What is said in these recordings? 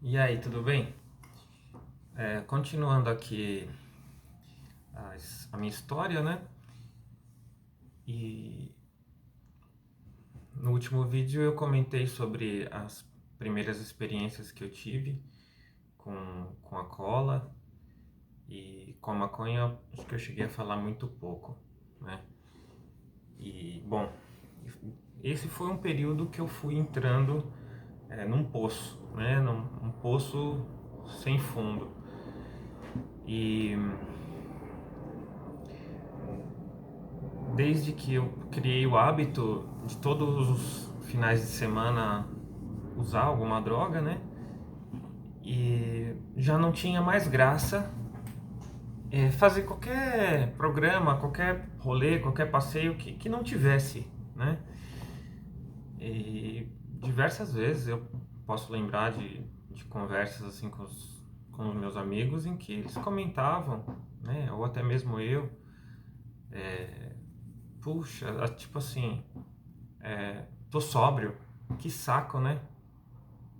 E aí, tudo bem? Continuando aqui a minha história, né? E no último vídeo eu comentei sobre as primeiras experiências que eu tive com a cola e com a maconha, acho que eu cheguei a falar muito pouco, né? E, bom, esse foi um período que eu fui entrando num poço, né? Num poço sem fundo. E desde que eu criei o hábito de todos os finais de semana usar alguma droga, né? E já não tinha mais graça fazer qualquer programa, qualquer rolê, qualquer passeio que não tivesse, né? E diversas vezes eu posso lembrar de conversas assim com os meus amigos em que eles comentavam, né? Ou até mesmo eu, puxa, tipo assim, tô sóbrio, que saco, né?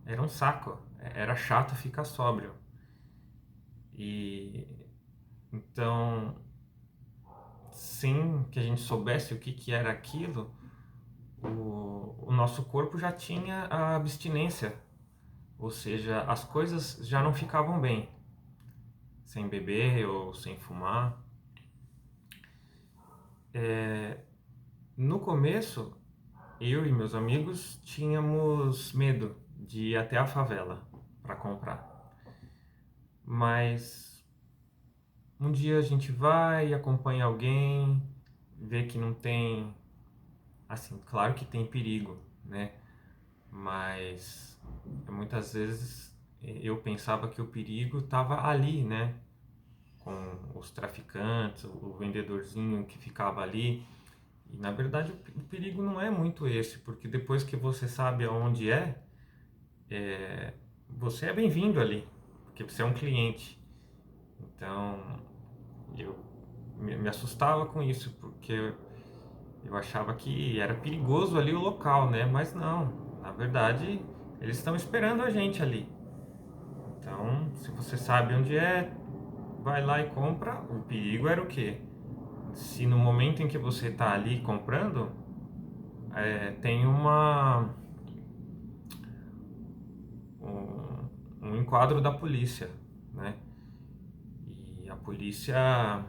Era um saco, era chato ficar sóbrio. E então, sem que a gente soubesse o que era aquilo, o nosso corpo já tinha a abstinência, ou seja, as coisas já não ficavam bem, sem beber ou sem fumar. No começo, eu e meus amigos tínhamos medo de ir até a favela para comprar, mas um dia a gente vai, acompanha alguém, vê que não tem, assim, claro que tem perigo, né? Mas muitas vezes eu pensava que o perigo estava ali, né? Com os traficantes, o vendedorzinho que ficava ali. E na verdade o perigo não é muito esse, porque depois que você sabe aonde você é bem-vindo ali, porque você é um cliente. Então eu me assustava com isso, porque eu achava que era perigoso ali o local, né? Mas não, na verdade eles estão esperando a gente ali. Então, se você sabe onde é, vai lá e compra. O perigo era o quê? Se no momento em que você está ali comprando, tem um enquadro da polícia, né? E a polícia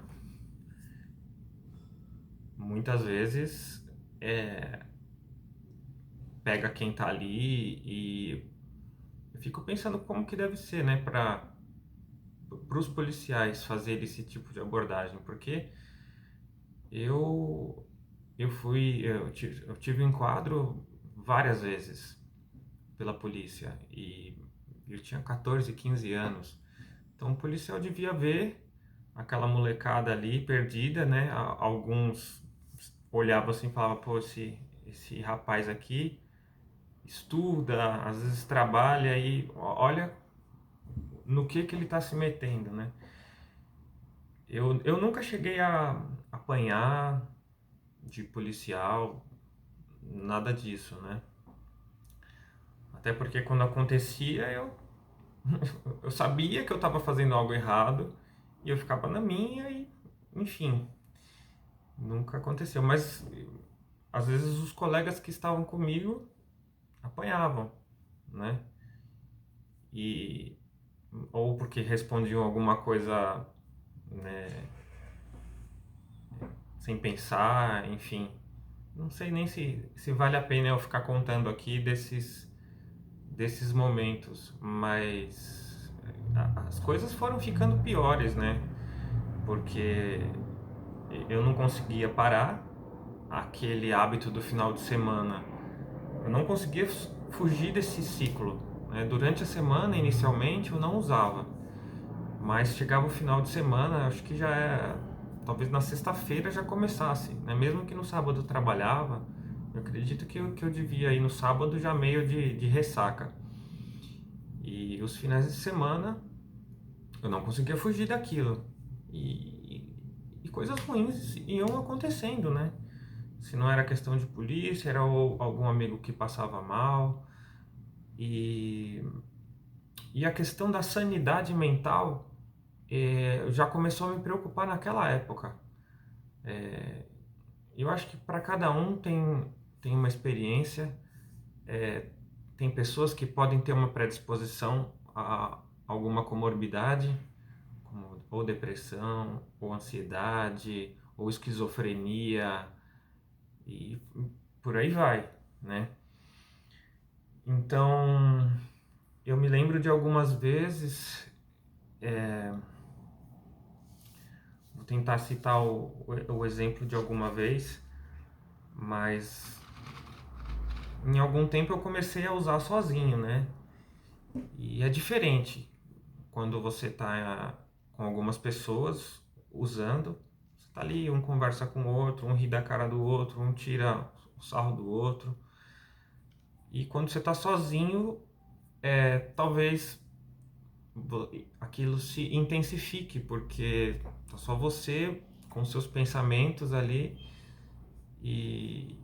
muitas vezes é, pega quem tá ali e eu fico pensando como que deve ser, né, para os policiais fazer esse tipo de abordagem, porque eu eu tive um enquadro várias vezes pela polícia e eu tinha 14, 15 anos. Então o policial devia ver aquela molecada ali perdida, né? Alguns olhavam assim e falavam, pô, esse rapaz aqui estuda, às vezes trabalha e olha no que ele está se metendo, né? Eu nunca cheguei a apanhar de policial, nada disso, né? Até porque quando acontecia eu sabia que eu estava fazendo algo errado e eu ficava na minha e, enfim, nunca aconteceu. Mas às vezes os colegas que estavam comigo apanhavam, né? E ou porque respondiam alguma coisa, né, sem pensar, enfim. Não sei nem se vale a pena eu ficar contando aqui desses momentos, mas as coisas foram ficando piores, né? Porque eu não conseguia parar aquele hábito do final de semana. Eu não conseguia fugir desse ciclo, né? Durante a semana, inicialmente, eu não usava, mas chegava o final de semana, acho que já é, talvez na sexta-feira já começasse, né? Mesmo que no sábado eu trabalhava, eu acredito que eu devia ir no sábado já meio de ressaca. E os finais de semana eu não conseguia fugir daquilo. E coisas ruins iam acontecendo, né? Se não era questão de polícia, era algum amigo que passava mal. E E a questão da sanidade mental já começou a me preocupar naquela época. Eu acho que para cada um tem uma experiência, é, tem pessoas que podem ter uma predisposição a alguma comorbidade, como ou depressão, ou ansiedade, ou esquizofrenia, e por aí vai, né? Então, eu me lembro de algumas vezes, vou tentar citar o exemplo de alguma vez, mas em algum tempo eu comecei a usar sozinho, né? E é diferente quando você está com algumas pessoas usando, você está ali, um conversa com o outro, um ri da cara do outro, um tira o sarro do outro. E quando você está sozinho, talvez aquilo se intensifique, porque tá só você com seus pensamentos ali e,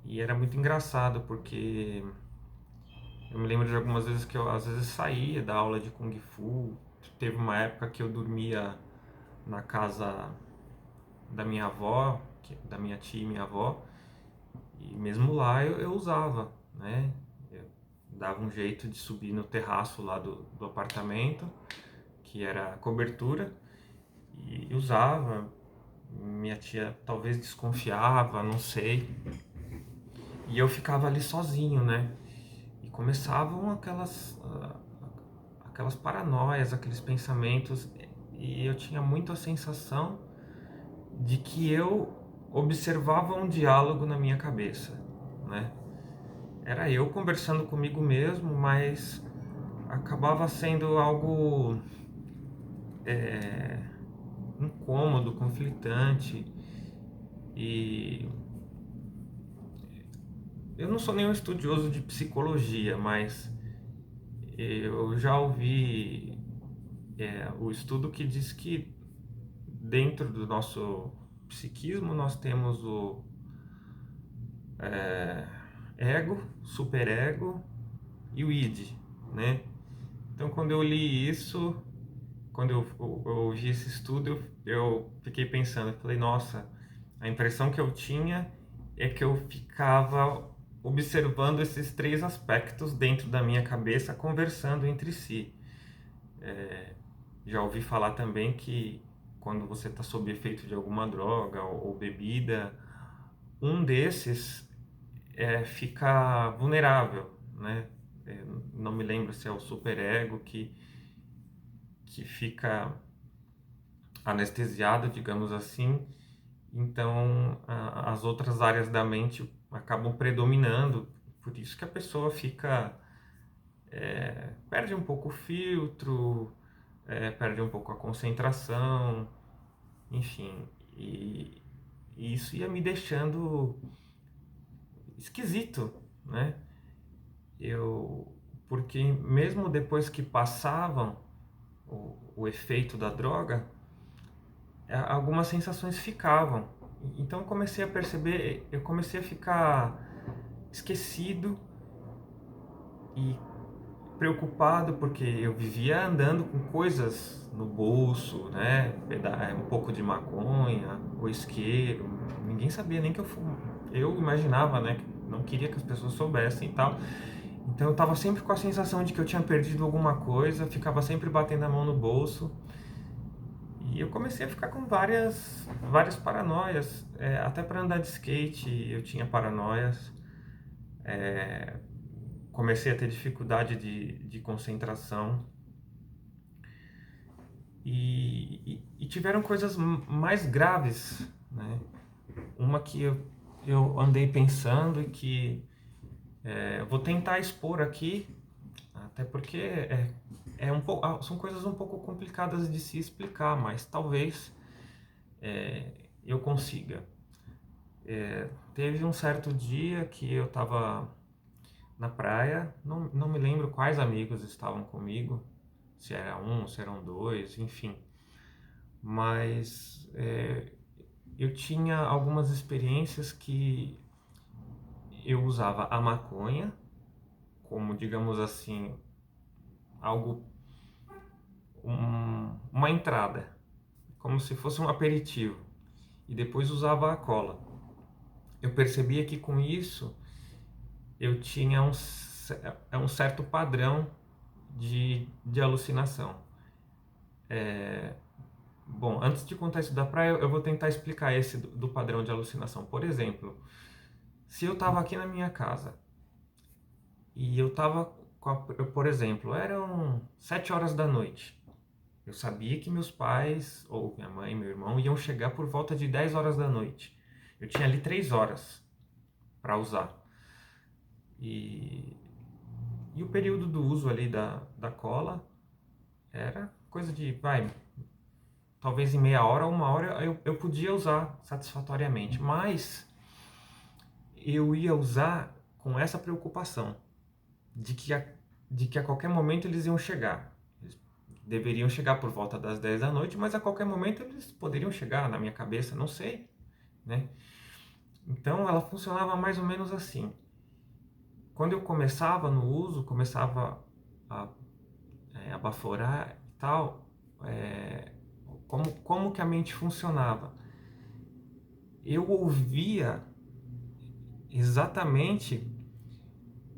e era muito engraçado, porque eu me lembro de algumas vezes que eu às vezes saía da aula de Kung Fu. Teve uma época que eu dormia na casa da minha avó, da minha tia e minha avó, e mesmo lá eu usava, né? Eu dava um jeito de subir no terraço lá do apartamento, que era a cobertura, e usava. Minha tia talvez desconfiava, não sei. E eu ficava ali sozinho, né? E começavam aquelas paranoias, aqueles pensamentos, e eu tinha muito a sensação de que eu observava um diálogo na minha cabeça, né? Era eu conversando comigo mesmo, mas acabava sendo algo incômodo, conflitante. E eu não sou nenhum estudioso de psicologia, mas eu já ouvi o estudo que diz que dentro do nosso psiquismo nós temos o ego, superego e o id, né? Então quando eu li isso, quando eu ouvi esse estudo, eu fiquei pensando, eu falei, nossa, a impressão que eu tinha é que eu ficava observando esses três aspectos dentro da minha cabeça conversando entre si. Já ouvi falar também que quando você está sob efeito de alguma droga ou bebida, um desses fica vulnerável, né? Não me lembro se é o superego que fica anestesiado, digamos assim. Então, as outras áreas da mente acabam predominando, por isso que a pessoa fica, perde um pouco o filtro, perde um pouco a concentração, enfim, e isso ia me deixando esquisito, né? Eu, porque mesmo depois que passavam o efeito da droga, algumas sensações ficavam. Então eu comecei a perceber, eu comecei a ficar esquecido e preocupado, porque eu vivia andando com coisas no bolso, né? Um pouco de maconha, ou isqueiro. Ninguém sabia nem que eu fumo. Eu imaginava, né? Que não queria que as pessoas soubessem e tal. Então eu tava sempre com a sensação de que eu tinha perdido alguma coisa, ficava sempre batendo a mão no bolso. E eu comecei a ficar com várias paranoias. Até para andar de skate eu tinha paranoias. Comecei a ter dificuldade de concentração. E tiveram coisas mais graves, né? Uma que eu andei pensando e que eu vou tentar expor aqui, até porque são coisas um pouco complicadas de se explicar, mas talvez eu consiga. Teve um certo dia que eu estava na praia, não me lembro quais amigos estavam comigo, se era um, se eram dois, enfim. Mas eu tinha algumas experiências que eu usava a maconha como, digamos assim, algo, uma entrada, como se fosse um aperitivo, e depois usava a cola. Eu percebia que com isso eu tinha um certo padrão de alucinação. Bom, antes de contar isso da praia, eu vou tentar explicar esse do padrão de alucinação. Por exemplo, se eu estava aqui na minha casa e eu estava, por exemplo, eram 7 horas da noite. Eu sabia que meus pais, ou minha mãe, meu irmão, iam chegar por volta de 10 horas da noite. Eu tinha ali 3 horas para usar. E, e o período do uso ali da cola era coisa de, talvez em meia hora ou uma hora eu podia usar satisfatoriamente. Mas eu ia usar com essa preocupação de que a qualquer momento eles iam chegar. Eles deveriam chegar por volta das 10 da noite, mas a qualquer momento eles poderiam chegar, na minha cabeça, não sei, né? Então ela funcionava mais ou menos assim. Quando eu começava no uso, começava a baforar e tal, como que a mente funcionava? Eu ouvia exatamente,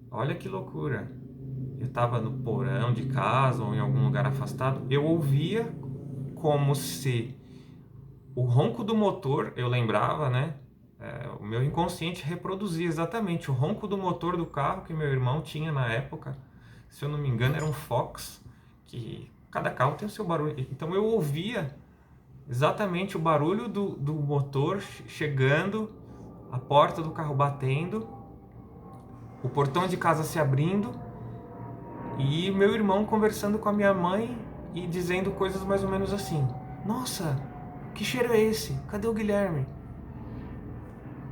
olha que loucura, eu estava no porão de casa ou em algum lugar afastado, eu ouvia como se o ronco do motor, eu lembrava, né? O meu inconsciente reproduzia exatamente o ronco do motor do carro que meu irmão tinha na época. Se eu não me engano, era um Fox, que cada carro tem o seu barulho. Então eu ouvia exatamente o barulho do motor chegando, a porta do carro batendo, o portão de casa se abrindo e meu irmão conversando com a minha mãe e dizendo coisas mais ou menos assim: Nossa, que cheiro é esse? Cadê o Guilherme?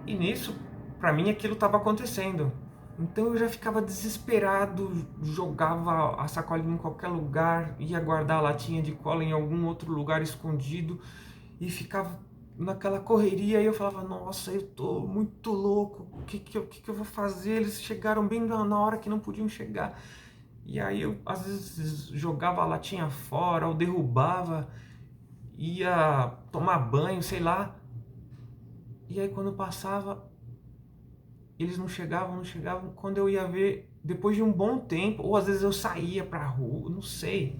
E nisso, pra mim, aquilo estava acontecendo. Então eu já ficava desesperado, jogava a sacolinha em qualquer lugar, ia guardar a latinha de cola em algum outro lugar escondido e ficava naquela correria. E eu falava: Nossa, eu tô muito louco, o que eu vou fazer? Eles chegaram bem na hora que não podiam chegar. E aí eu às vezes jogava a latinha fora ou derrubava, ia tomar banho, sei lá. E aí quando passava, eles não chegavam. Quando eu ia ver, depois de um bom tempo, ou às vezes eu saía pra rua, não sei.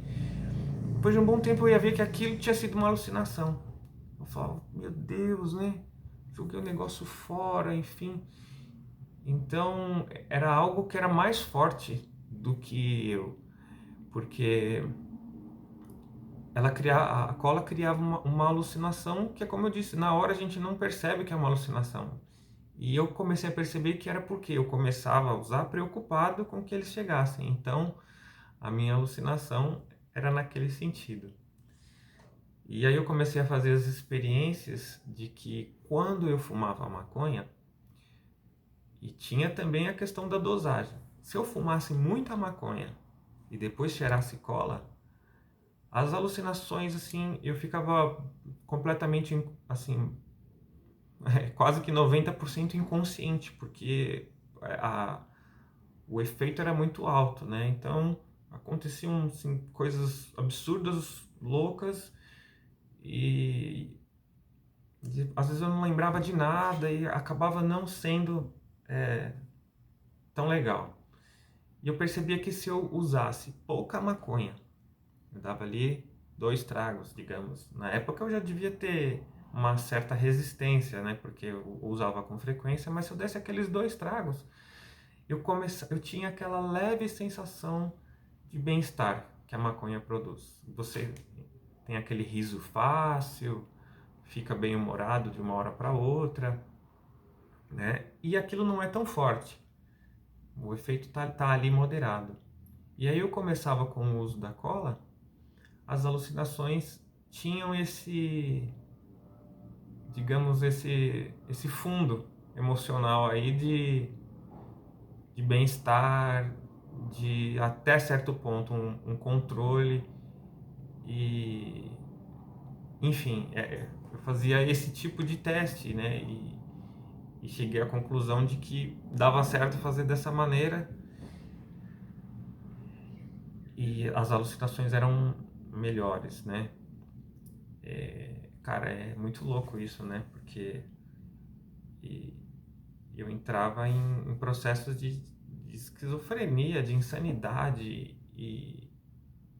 Depois de um bom tempo eu ia ver que aquilo tinha sido uma alucinação. Eu falava: Meu Deus, né? Joguei o negócio fora, enfim. Então era algo que era mais forte do que eu, porque a cola criava uma alucinação que é como eu disse, na hora a gente não percebe que é uma alucinação. E eu comecei a perceber que era porque eu começava a usar preocupado com que eles chegassem. Então a minha alucinação era naquele sentido. E aí eu comecei a fazer as experiências de que quando eu fumava maconha, e tinha também a questão da dosagem. Se eu fumasse muita maconha e depois cheirasse cola, as alucinações, assim, eu ficava completamente, assim, quase que 90% inconsciente, porque a, o efeito era muito alto, né? Então, aconteciam, assim, coisas absurdas, loucas, e, às vezes eu não lembrava de nada e acabava não sendo tão legal. E eu percebia que se eu usasse pouca maconha, eu dava ali 2 tragos, digamos. Na época eu já devia ter uma certa resistência, né? Porque eu usava com frequência, mas se eu desse aqueles 2 tragos, eu tinha aquela leve sensação de bem-estar que a maconha produz. Você tem aquele riso fácil, fica bem humorado de uma hora para outra, né? E aquilo não é tão forte. O efeito tá ali moderado. E aí eu começava com o uso da cola, as alucinações tinham digamos, esse fundo emocional aí de bem-estar, de até certo ponto um controle e, enfim, eu fazia esse tipo de teste, né? E cheguei à conclusão de que dava certo fazer dessa maneira e as alucinações eram melhores, né? Cara, é muito louco isso, né? Porque e eu entrava em processos de esquizofrenia, de insanidade e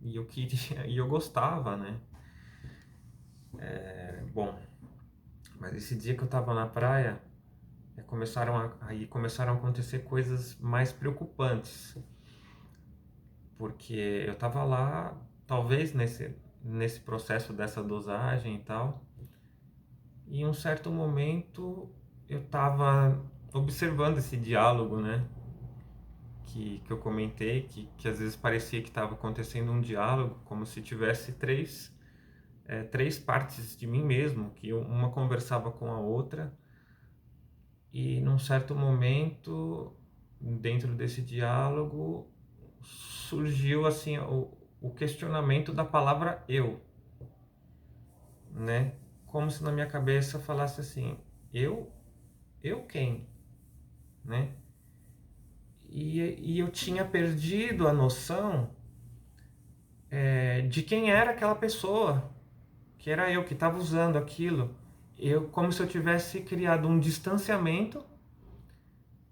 eu queria, e eu gostava, né? Bom, mas esse dia que eu tava na praia, aí começaram a acontecer coisas mais preocupantes, porque eu tava lá, talvez nesse processo dessa dosagem e tal, e em um certo momento eu tava observando esse diálogo, né? Que eu comentei, que às vezes parecia que estava acontecendo um diálogo, como se tivesse três partes de mim mesmo, que uma conversava com a outra, e num certo momento, dentro desse diálogo, surgiu assim o questionamento da palavra eu, né? Como se na minha cabeça falasse assim, eu, eu quem, né? E eu tinha perdido a noção de quem era aquela pessoa, que era eu que estava usando aquilo. Eu, como se eu tivesse criado um distanciamento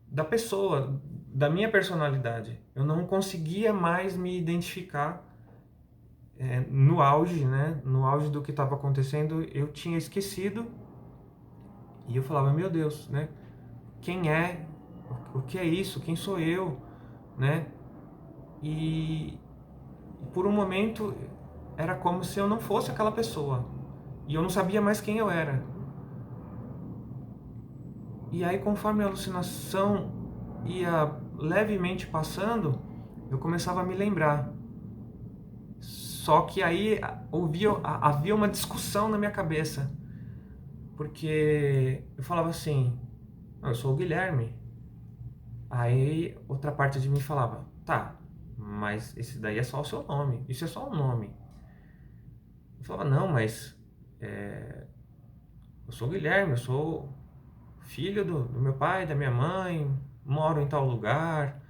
da pessoa, da minha personalidade. Eu não conseguia mais me identificar no auge, né? No auge do que estava acontecendo, eu tinha esquecido e eu falava, meu Deus, né? Quem é? O que é isso? Quem sou eu? Né? E por um momento era como se eu não fosse aquela pessoa e eu não sabia mais quem eu era. E aí, conforme a alucinação ia levemente passando, eu começava a me lembrar. Só que aí havia uma discussão na minha cabeça, porque eu falava assim: eu sou o Guilherme. Aí outra parte de mim falava: tá, mas esse daí é só o seu nome, isso é só um nome. Eu falava: não, mas eu sou o Guilherme, eu sou filho do meu pai, da minha mãe, moro em tal lugar,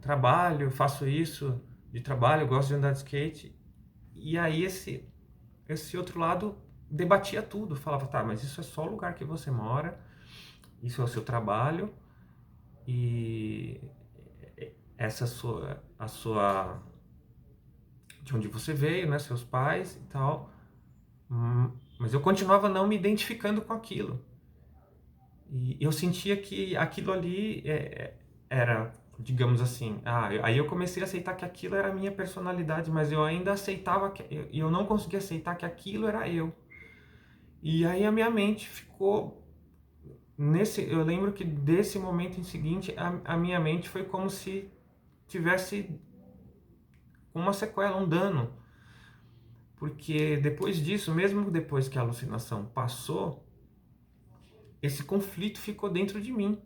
trabalho, faço isso de trabalho, gosto de andar de skate. E aí esse outro lado debatia tudo, falava, tá, mas isso é só o lugar que você mora, isso é o seu trabalho e essa a sua de onde você veio, né, seus pais e tal. Mas eu continuava não me identificando com aquilo. E eu sentia que aquilo ali era, digamos assim, aí eu comecei a aceitar que aquilo era a minha personalidade, mas eu ainda aceitava, eu não conseguia aceitar que aquilo era eu. E aí a minha mente ficou eu lembro que desse momento em seguinte, a minha mente foi como se tivesse uma sequela, um dano. Porque depois disso, mesmo depois que a alucinação passou, esse conflito ficou dentro de mim.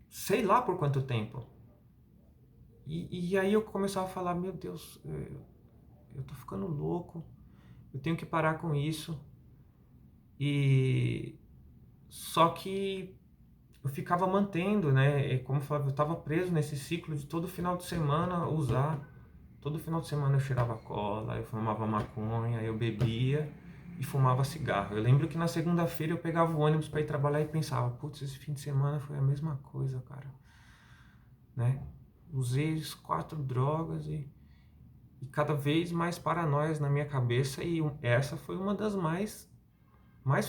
Sei lá por quanto tempo. E aí eu começava a falar, meu Deus, eu tô ficando louco, eu tenho que parar com isso. E só que eu ficava mantendo, né? Como eu falava, eu estava preso nesse ciclo de todo final de semana usar. Todo final de semana eu cheirava cola, eu fumava maconha, eu bebia e fumava cigarro. Eu lembro que na segunda-feira eu pegava o ônibus para ir trabalhar e pensava, putz, esse fim de semana foi a mesma coisa, cara, né? Usei as 4 drogas e cada vez mais paranoias na minha cabeça e essa foi uma das mais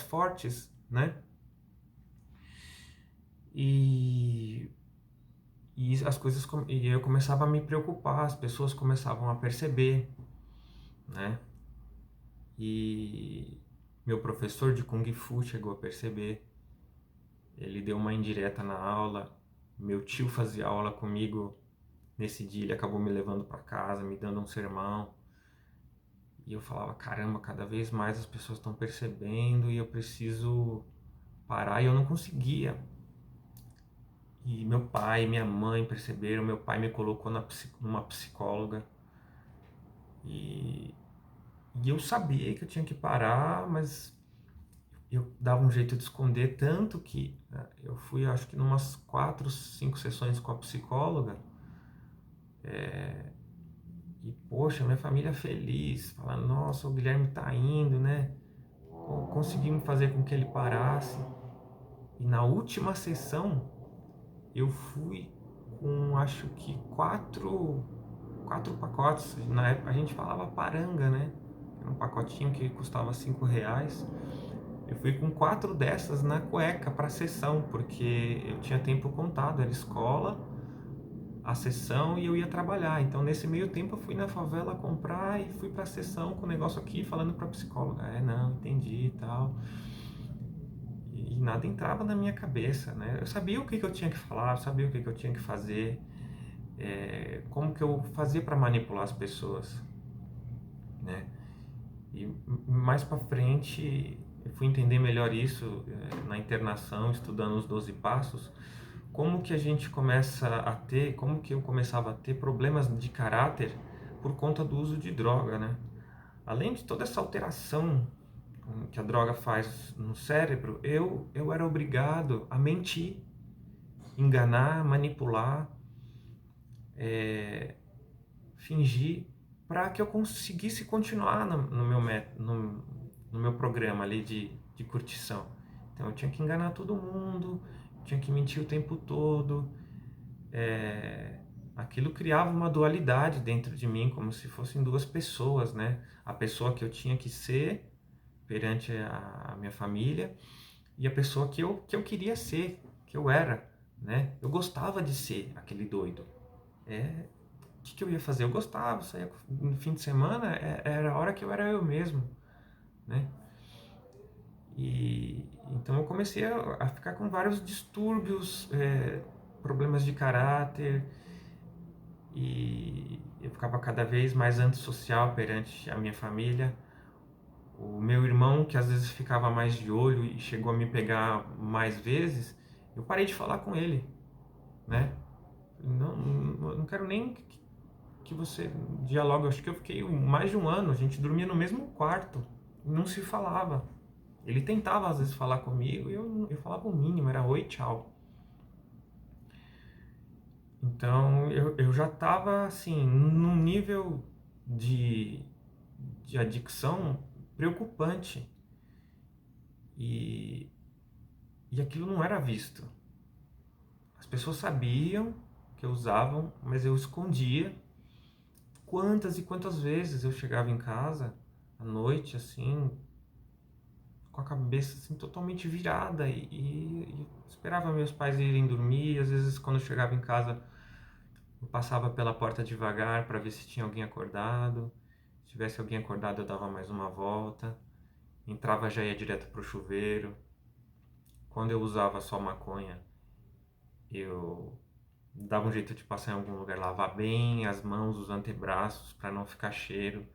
fortes, né? E, e as coisas e eu começava a me preocupar, as pessoas começavam a perceber, né? E meu professor de Kung Fu chegou a perceber, ele deu uma indireta na aula, meu tio fazia aula comigo nesse dia, ele acabou me levando para casa, me dando um sermão. E eu falava, caramba, cada vez mais as pessoas estão percebendo e eu preciso parar e eu não conseguia. E meu pai e minha mãe perceberam, meu pai me colocou numa psicóloga e, e eu sabia que eu tinha que parar, mas eu dava um jeito de esconder tanto que eu fui, acho que numas 4, 5 sessões com a psicóloga, poxa, minha família é feliz, fala, nossa, o Guilherme tá indo, né? Conseguimos fazer com que ele parasse. E na última sessão, eu fui com, acho que quatro pacotes. Na época a gente falava paranga, né? Era um pacotinho que custava R$ 5. Eu fui com 4 dessas na cueca para a sessão, porque eu tinha tempo contado, era escola, a sessão e eu ia trabalhar. Então nesse meio tempo eu fui na favela comprar e fui para a sessão com o negócio aqui falando para a psicóloga. Não, entendi e tal. E nada entrava na minha cabeça, né? Eu sabia o que eu tinha que falar, eu sabia o que eu tinha que fazer, como que eu fazia para manipular as pessoas, né? E mais para frente eu fui entender melhor isso na internação, estudando os 12 passos, como que a gente começa a ter, como que eu começava a ter problemas de caráter por conta do uso de droga, né? Além de toda essa alteração que a droga faz no cérebro, eu era obrigado a mentir, enganar, manipular, fingir para que eu conseguisse continuar no meu programa ali de curtição. Então eu tinha que enganar todo mundo, tinha que mentir o tempo todo. Aquilo criava uma dualidade dentro de mim, como se fossem duas pessoas, né? A pessoa que eu tinha que ser perante a minha família e a pessoa que eu queria ser, que eu era, né? Eu gostava de ser aquele doido. O que eu ia fazer? Eu gostava, saía no fim de semana, era a hora que eu era eu mesmo, né? E então eu comecei a ficar com vários distúrbios, problemas de caráter, e eu ficava cada vez mais antissocial perante a minha família. O meu irmão, que às vezes ficava mais de olho e chegou a me pegar mais vezes, eu parei de falar com ele, né? Não quero nem que você dialogue. Acho que eu fiquei mais de um ano, a gente dormia no mesmo quarto, não se falava. Ele tentava às vezes falar comigo e eu falava o mínimo, era oi, tchau. Então eu já estava assim, num nível de, de adicção preocupante. E, e aquilo não era visto. As pessoas sabiam que eu usavam, mas eu escondia. Quantas e quantas vezes eu chegava em casa à noite, assim, com a cabeça assim, totalmente virada e esperava meus pais irem dormir. Às vezes, quando eu chegava em casa, eu passava pela porta devagar para ver se tinha alguém acordado. Se tivesse alguém acordado, eu dava mais uma volta. Entrava, já ia direto pro chuveiro. Quando eu usava só maconha, eu dava um jeito de passar em algum lugar, lavar bem as mãos, os antebraços para não ficar cheiro.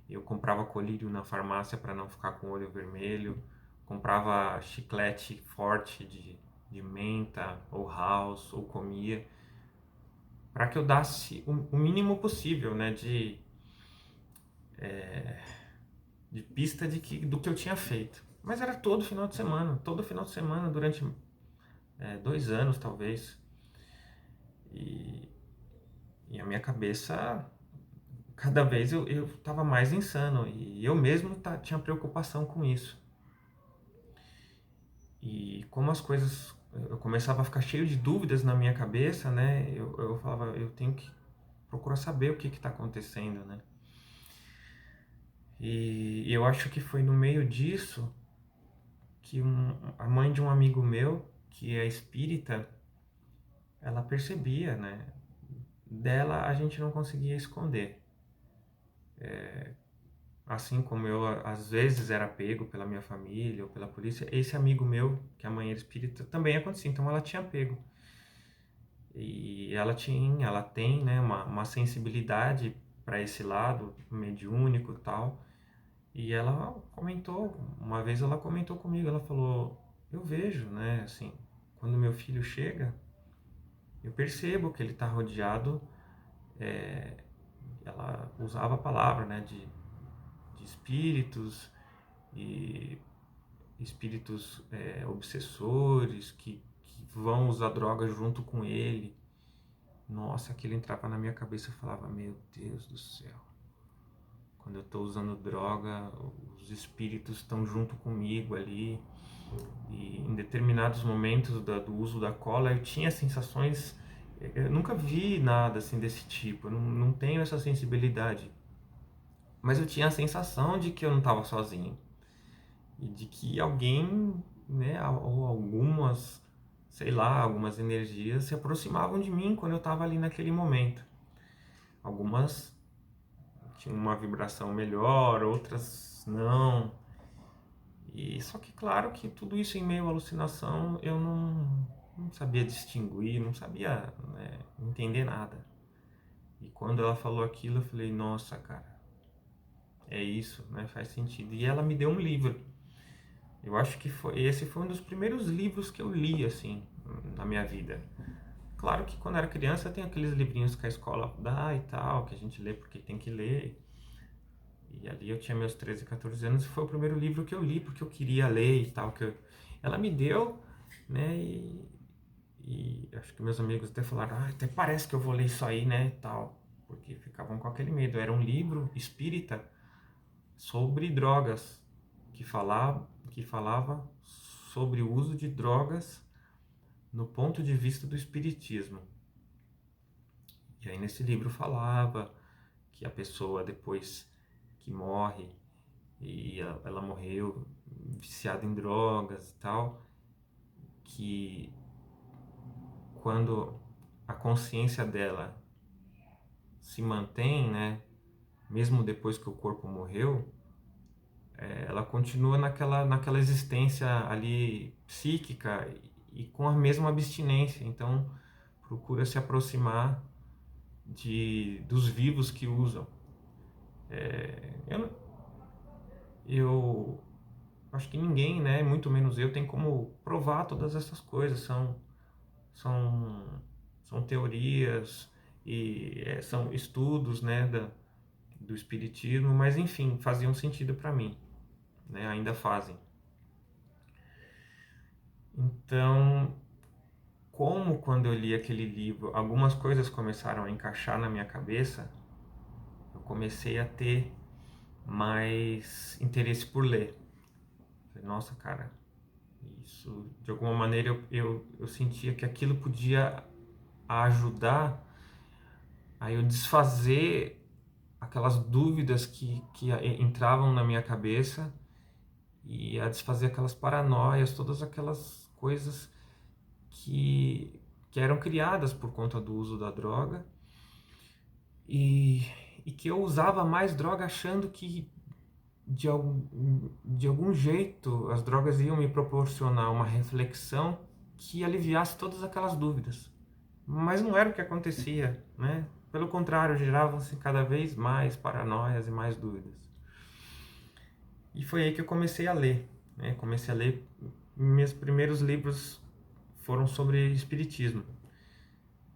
Eu comprava colírio na farmácia para não ficar com o olho vermelho. Comprava chiclete forte de menta ou house, ou comia, para que eu dasse o mínimo possível, né, de pista do que eu tinha feito. Mas era todo final de semana durante 2 anos talvez. E, e a minha cabeça, cada vez eu estava mais insano e eu mesmo tinha preocupação com isso. E como as coisas, eu começava a ficar cheio de dúvidas na minha cabeça, né? Eu falava, eu tenho que procurar saber o que está acontecendo, né? E eu acho que foi no meio disso que a mãe de um amigo meu, que é espírita, ela percebia, né? Dela a gente não conseguia esconder. Assim como eu às vezes era pego pela minha família ou pela polícia, esse amigo meu, que a mãe era espírita, também acontecia. Então ela tinha pego. E ela tem, né, uma sensibilidade para esse lado mediúnico e tal. E ela comentou, uma vez ela comentou comigo, ela falou, eu vejo, né, assim, quando meu filho chega, eu percebo que ele está rodeado, ela usava a palavra, né, de espíritos e espíritos obsessores que vão usar droga junto com ele. Nossa, aquilo entrava na minha cabeça e eu falava, meu Deus do céu. quando eu estou usando droga, os espíritos estão junto comigo ali. E em determinados momentos do uso da cola, eu tinha sensações. Eu nunca vi nada assim desse tipo, eu não tenho essa sensibilidade. Mas eu tinha a sensação de que eu não estava sozinho. E de que alguém, né, ou algumas, sei lá, algumas energias se aproximavam de mim quando eu estava ali naquele momento. Algumas tinham uma vibração melhor, outras não. E só que claro que tudo isso em meio à alucinação eu não sabia distinguir, não sabia, né, entender nada. E quando ela falou aquilo, eu falei, nossa, cara, é isso, né, faz sentido. E ela me deu um livro. Eu acho que esse foi um dos primeiros livros que eu li, assim, na minha vida. Claro que quando era criança tem aqueles livrinhos que a escola dá e tal, que a gente lê porque tem que ler. E ali eu tinha meus 13, 14 anos e foi o primeiro livro que eu li porque eu queria ler e tal. Ela me deu, né? E acho que meus amigos até falaram, ah, até parece que eu vou ler isso aí, né? Tal. Porque ficavam com aquele medo. Era um livro espírita sobre drogas, que falava sobre o uso de drogas no ponto de vista do espiritismo. E aí nesse livro falava que a pessoa depois que morre, e ela morreu viciada em drogas e tal, que quando a consciência dela se mantém, né, mesmo depois que o corpo morreu, ela continua naquela existência ali psíquica e com a mesma abstinência. Então procura se aproximar dos vivos que usam. Eu, eu acho que ninguém, né, muito menos eu, tem como provar todas essas coisas. São, são teorias e são estudos, né, do espiritismo, mas enfim, faziam sentido para mim, né, ainda fazem. Então, como quando eu li aquele livro, algumas coisas começaram a encaixar na minha cabeça, eu comecei a ter mais interesse por ler. Falei, nossa, cara, isso, de alguma maneira eu sentia que aquilo podia ajudar a eu desfazer aquelas dúvidas que entravam na minha cabeça e a desfazer aquelas paranoias, todas aquelas coisas que, que eram criadas por conta do uso da droga e, e que eu usava mais droga achando que de algum jeito as drogas iam me proporcionar uma reflexão que aliviasse todas aquelas dúvidas. Mas não era o que acontecia, né? Pelo contrário, geravam-se cada vez mais paranoias e mais dúvidas. E foi aí que eu comecei a ler, né? Comecei a ler, meus primeiros livros foram sobre espiritismo.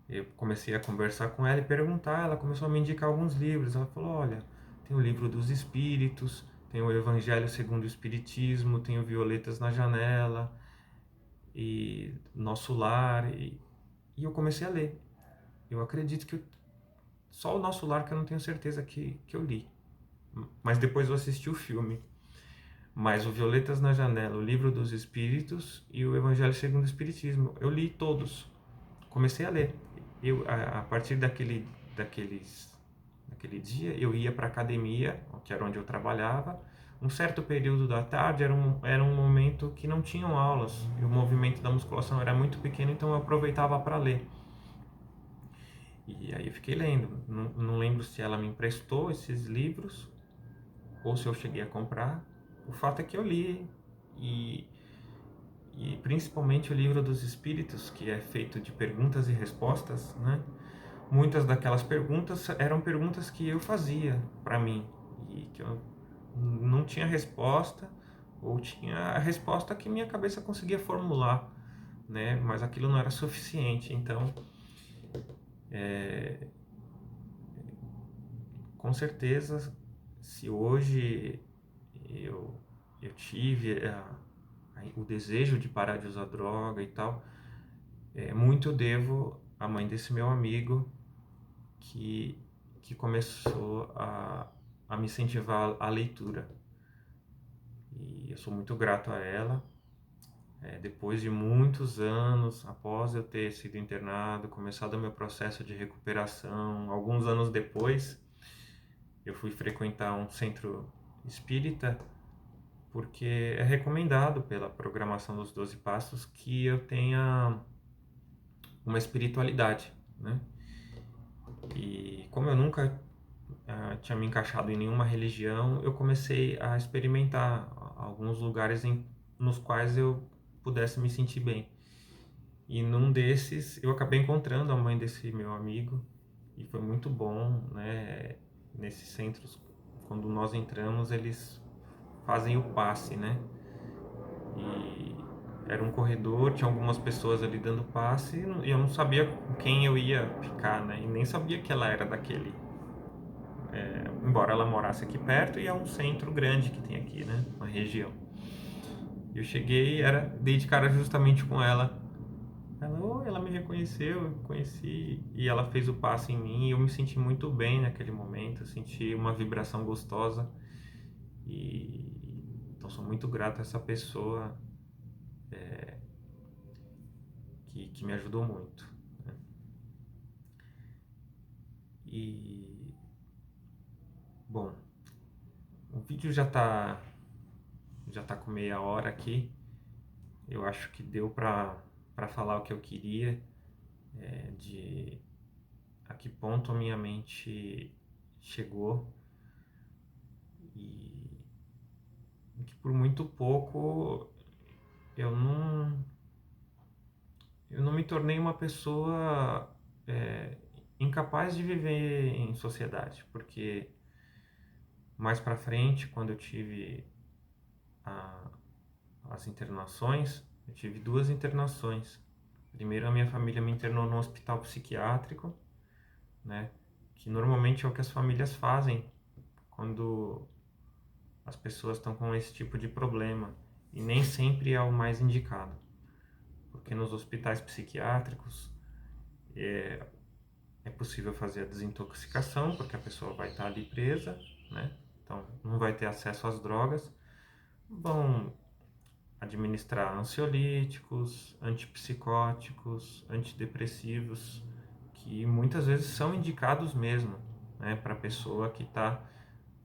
Eu comecei a conversar com ela e perguntar, ela começou a me indicar alguns livros. Ela falou, olha, tem o livro dos Espíritos, tem o Evangelho segundo o Espiritismo, tem o Violetas na Janela e Nosso Lar. E eu comecei a ler. Eu acredito que só o Nosso Lar que eu não tenho certeza que eu li. Mas depois eu assisti o filme. Mas o Violetas na Janela, o Livro dos Espíritos e o Evangelho segundo o Espiritismo, eu li todos. Comecei a ler. A partir daquele dia, eu ia para a academia, que era onde eu trabalhava. Um certo período da tarde era um momento que não tinham aulas e o movimento da musculação era muito pequeno, então eu aproveitava para ler. E aí eu fiquei lendo. Não lembro se ela me emprestou esses livros ou se eu cheguei a comprar. O fato é que eu li e, e principalmente o Livro dos Espíritos, que é feito de perguntas e respostas, né? Muitas daquelas perguntas eram perguntas que eu fazia para mim e que eu não tinha resposta ou tinha a resposta que minha cabeça conseguia formular, né? Mas aquilo não era suficiente. Então, com certeza, se hoje eu tive o desejo de parar de usar droga e tal, muito eu devo à mãe desse meu amigo que começou a me incentivar à leitura. E eu sou muito grato a ela. Depois de muitos anos, após eu ter sido internado, começado o meu processo de recuperação, alguns anos depois, eu fui frequentar um centro espírita, porque é recomendado pela programação dos 12 Passos que eu tenha uma espiritualidade, né? E como eu nunca tinha me encaixado em nenhuma religião, eu comecei a experimentar alguns lugares nos quais eu pudesse me sentir bem. E num desses eu acabei encontrando a mãe desse meu amigo e foi muito bom, né? Nesses centros, quando nós entramos, eles fazem o passe, né? E era um corredor, tinha algumas pessoas ali dando passe e eu não sabia com quem eu ia ficar, né? E nem sabia que ela era daquele. Embora ela morasse aqui perto e é um centro grande que tem aqui, né? Uma região. Eu cheguei, dei de cara justamente com ela. Ela me reconheceu, eu conheci e ela fez o passe em mim e eu me senti muito bem naquele momento, eu senti uma vibração gostosa e então sou muito grato a essa pessoa que me ajudou muito, né? E bom, o vídeo já tá com meia hora aqui. Eu acho que deu para falar o que eu queria, de a que ponto a minha mente chegou e que por muito pouco eu não eu não me tornei uma pessoa é, incapaz de viver em sociedade, porque mais para frente, quando eu tive a, as internações, eu tive duas internações. Primeiro, a minha família me internou no hospital psiquiátrico, né? Que normalmente é o que as famílias fazem quando as pessoas estão com esse tipo de problema. E nem sempre é o mais indicado, porque nos hospitais psiquiátricos é possível fazer a desintoxicação, porque a pessoa vai estar ali presa, né? Então não vai ter acesso às drogas. Vão administrar ansiolíticos, antipsicóticos, antidepressivos, que muitas vezes são indicados mesmo, né, para a pessoa que está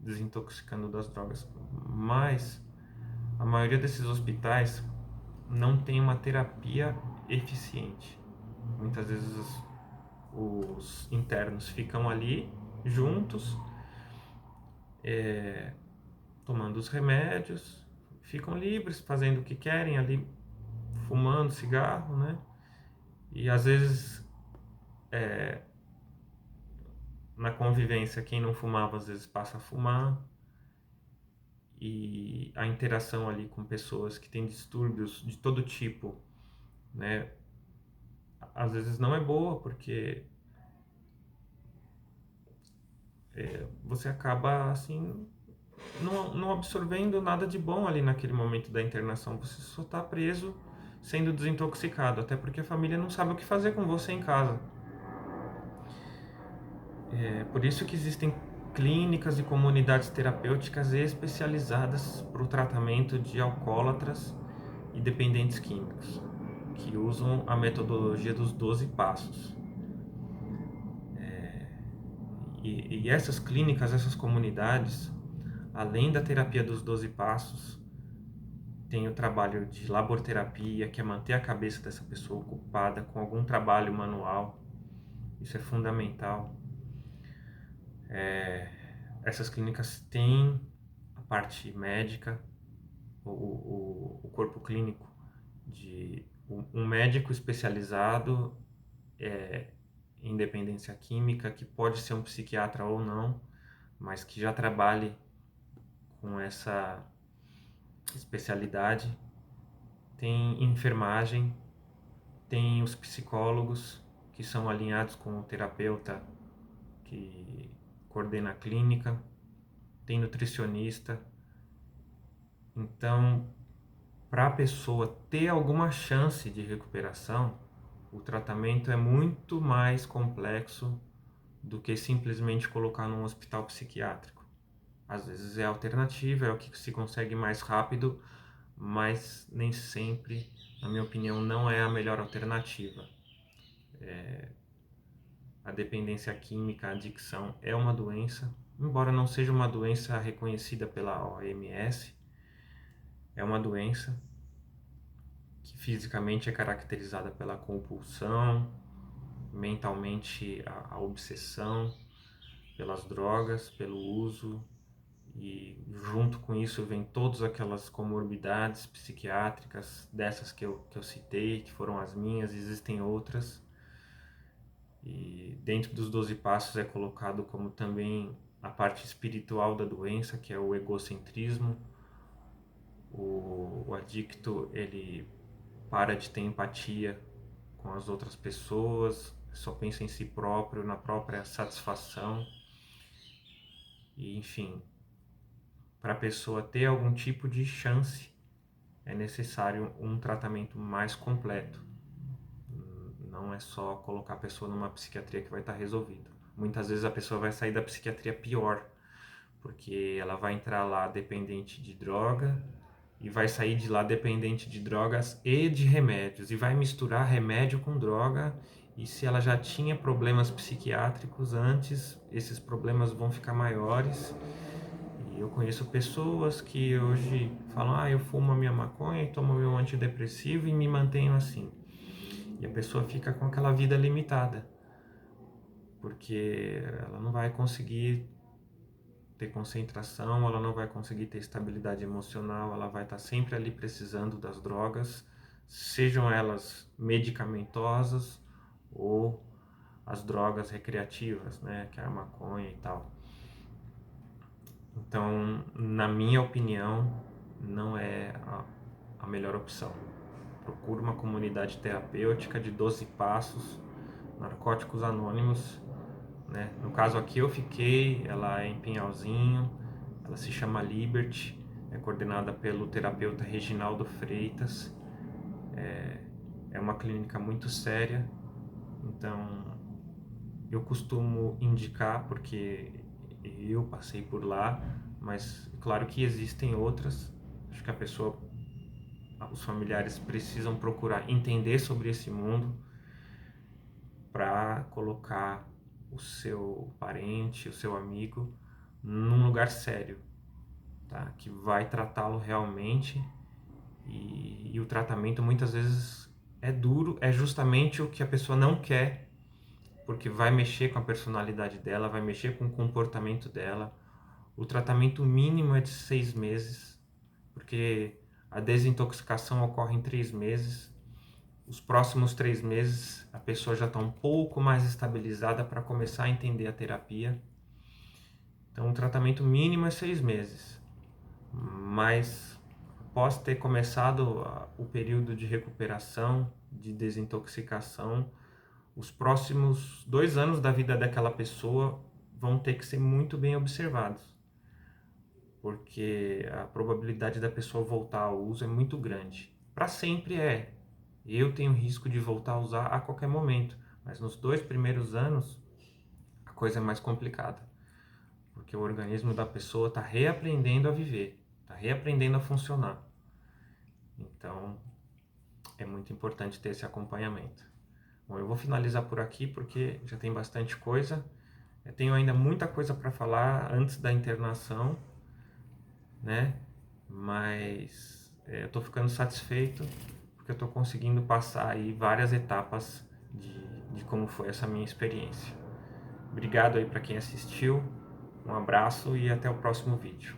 desintoxicando das drogas. Mas a maioria desses hospitais não tem uma terapia eficiente. Muitas vezes os internos ficam ali juntos, tomando os remédios, ficam livres, fazendo o que querem ali, fumando cigarro, né? E às vezes na convivência quem não fumava às vezes passa a fumar e a interação ali com pessoas que têm distúrbios de todo tipo, né? Às vezes não é boa porque você acaba assim não absorvendo nada de bom ali naquele momento da internação. Você só está preso sendo desintoxicado, até porque a família não sabe o que fazer com você em casa. Por isso que existem clínicas e comunidades terapêuticas especializadas para o tratamento de alcoólatras e dependentes químicos, que usam a metodologia dos 12 passos. E essas clínicas, essas comunidades, além da terapia dos 12 passos, tem o trabalho de laborterapia, que é manter a cabeça dessa pessoa ocupada com algum trabalho manual. Isso é fundamental. Essas clínicas têm a parte médica, o corpo clínico de um médico especializado em dependência química, que pode ser um psiquiatra ou não, mas que já trabalhe com essa especialidade. Tem enfermagem, tem os psicólogos que são alinhados com o terapeuta que coordena a clínica, tem nutricionista. Então, para a pessoa ter alguma chance de recuperação, o tratamento é muito mais complexo do que simplesmente colocar num hospital psiquiátrico. Às vezes é alternativa, é o que se consegue mais rápido, mas nem sempre, na minha opinião, não é a melhor alternativa. A dependência química, a adicção é uma doença, embora não seja uma doença reconhecida pela OMS, é uma doença que fisicamente é caracterizada pela compulsão, mentalmente a obsessão pelas drogas, pelo uso, e junto com isso vem todas aquelas comorbidades psiquiátricas, dessas que eu citei, que foram as minhas, existem outras. E dentro dos 12 passos é colocado como também a parte espiritual da doença, que é o egocentrismo. O adicto, ele para de ter empatia com as outras pessoas, só pensa em si próprio, na própria satisfação. E, enfim, para a pessoa ter algum tipo de chance, é necessário um tratamento mais completo. Não é só colocar a pessoa numa psiquiatria que vai estar resolvido. Muitas vezes a pessoa vai sair da psiquiatria pior, porque ela vai entrar lá dependente de droga e vai sair de lá dependente de drogas e de remédios, e vai misturar remédio com droga, e se ela já tinha problemas psiquiátricos antes, esses problemas vão ficar maiores. E eu conheço pessoas que hoje falam, eu fumo a minha maconha e tomo meu antidepressivo e me mantenho assim. E a pessoa fica com aquela vida limitada, porque ela não vai conseguir ter concentração, ela não vai conseguir ter estabilidade emocional, ela vai estar sempre ali precisando das drogas, sejam elas medicamentosas ou as drogas recreativas, né, que é a maconha e tal. Então, na minha opinião, não é a melhor opção. Procure uma comunidade terapêutica de 12 passos, Narcóticos Anônimos, né? No caso aqui eu fiquei, ela é em Pinhalzinho, ela se chama Liberty, é coordenada pelo terapeuta Reginaldo Freitas, é uma clínica muito séria, então eu costumo indicar porque eu passei por lá, mas claro que existem outras, acho que a pessoa, os familiares precisam procurar entender sobre esse mundo para colocar o seu parente, o seu amigo num lugar sério, tá? Que vai tratá-lo realmente, e o tratamento muitas vezes é duro, é justamente o que a pessoa não quer, porque vai mexer com a personalidade dela, vai mexer com o comportamento dela. O tratamento mínimo é de 6 meses, porque a desintoxicação ocorre em 3 meses. Os próximos 3 meses a pessoa já está um pouco mais estabilizada para começar a entender a terapia. Então o tratamento mínimo é 6 meses, mas após ter começado o período de recuperação, de desintoxicação, os próximos 2 anos da vida daquela pessoa vão ter que ser muito bem observados, porque a probabilidade da pessoa voltar ao uso é muito grande. Para sempre é. Eu tenho risco de voltar a usar a qualquer momento, mas nos 2 primeiros anos a coisa é mais complicada, porque o organismo da pessoa está reaprendendo a viver, está reaprendendo a funcionar. Então é muito importante ter esse acompanhamento. Bom, eu vou finalizar por aqui porque já tem bastante coisa. Eu tenho ainda muita coisa para falar antes da internação, né? Mas eu estou ficando satisfeito porque eu estou conseguindo passar aí várias etapas de como foi essa minha experiência. Obrigado aí para quem assistiu, um abraço e até o próximo vídeo.